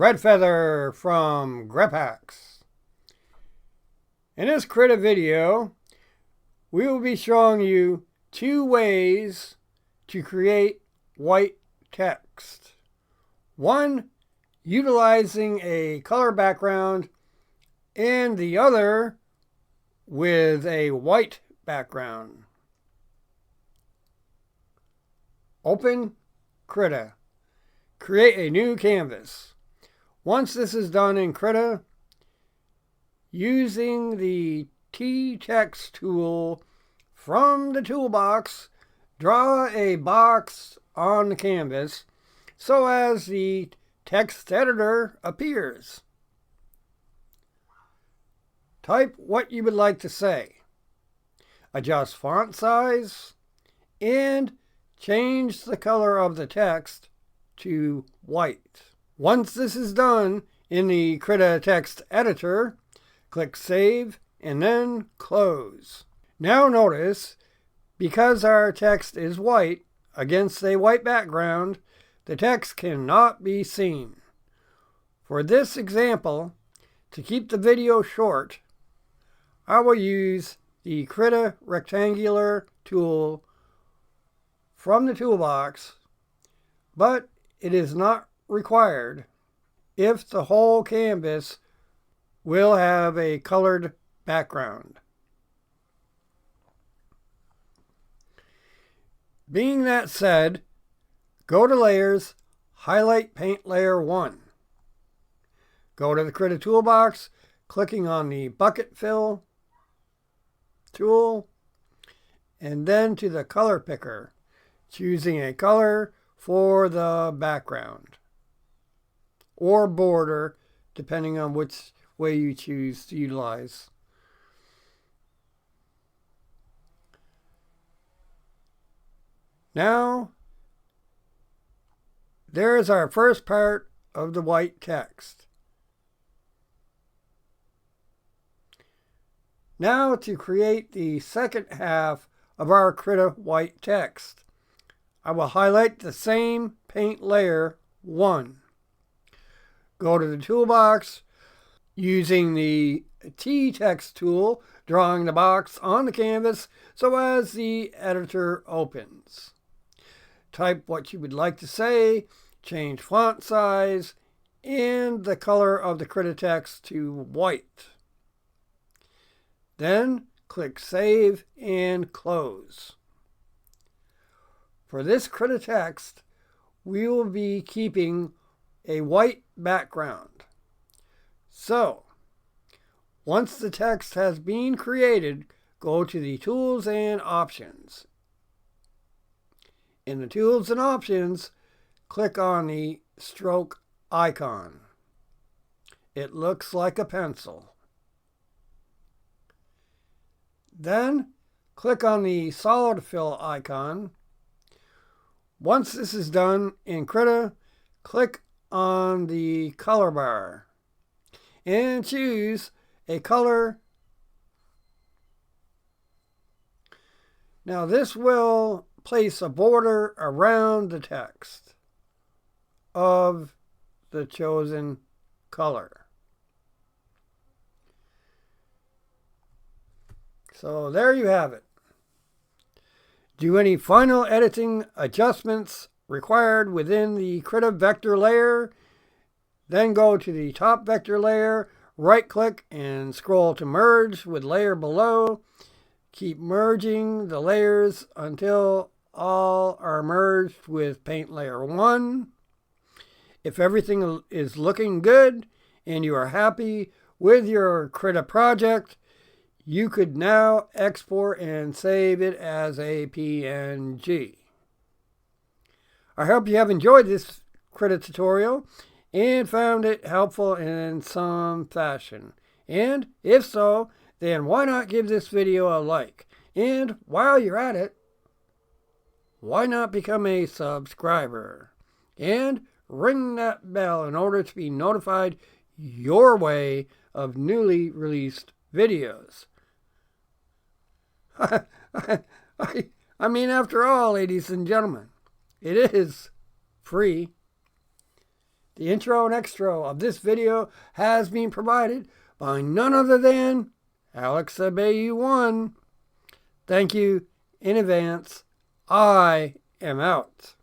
Redfeather from Grephax. In this Krita video, we will be showing you 2 ways to create white text. One, utilizing a color background, and the other with a white background. Open Krita. Create a new canvas. Once this is done in Krita, using the T-Text tool from the toolbox, draw a box on the canvas so as the text editor appears. Type what you would like to say. Adjust font size and change the color of the text to white. Once this is done in the Krita text editor, click Save and then Close. Now notice, because our text is white against a white background, the text cannot be seen. For this example, to keep the video short, I will use the Krita rectangular tool from the toolbox, but it is not required if the whole canvas will have a colored background. Being that said, go to Layers, highlight Paint Layer 1. Go to the Krita toolbox, clicking on the Bucket Fill tool, and then to the Color Picker, choosing a color for the background or border, depending on which way you choose to utilize. Now, there is our first part of the white text. Now to create the second half of our Krita white text, I will highlight the same Paint Layer 1. Go to the toolbox, using the T-Text tool, drawing the box on the canvas so as the editor opens. Type what you would like to say, change font size, and the color of the Krita text to white. Then click Save and Close. For this Krita text, we will be keeping a white background. So, once the text has been created, go to the Tools and Options. In the Tools and Options, click on the stroke icon. It looks like a pencil. Then, click on the Solid Fill icon. Once this is done in Krita, click on the color bar and choose a color. Now this will place a border around the text of the chosen color. So there you have it. Do any final editing adjustments required within the Krita vector layer, then go to the top vector layer, right click and scroll to merge with layer below. Keep merging the layers until all are merged with Paint Layer 1. If everything is looking good and you are happy with your Krita project, you could now export and save it as a PNG. I hope you have enjoyed this Krita tutorial and found it helpful in some fashion. And if so, then why not give this video a like? And while you're at it, why not become a subscriber? And ring that bell in order to be notified your way of newly released videos. I mean, after all, ladies and gentlemen, it is free. The intro and extro of this video has been provided by none other than Alex Abayu1. Thank you in advance. I am out.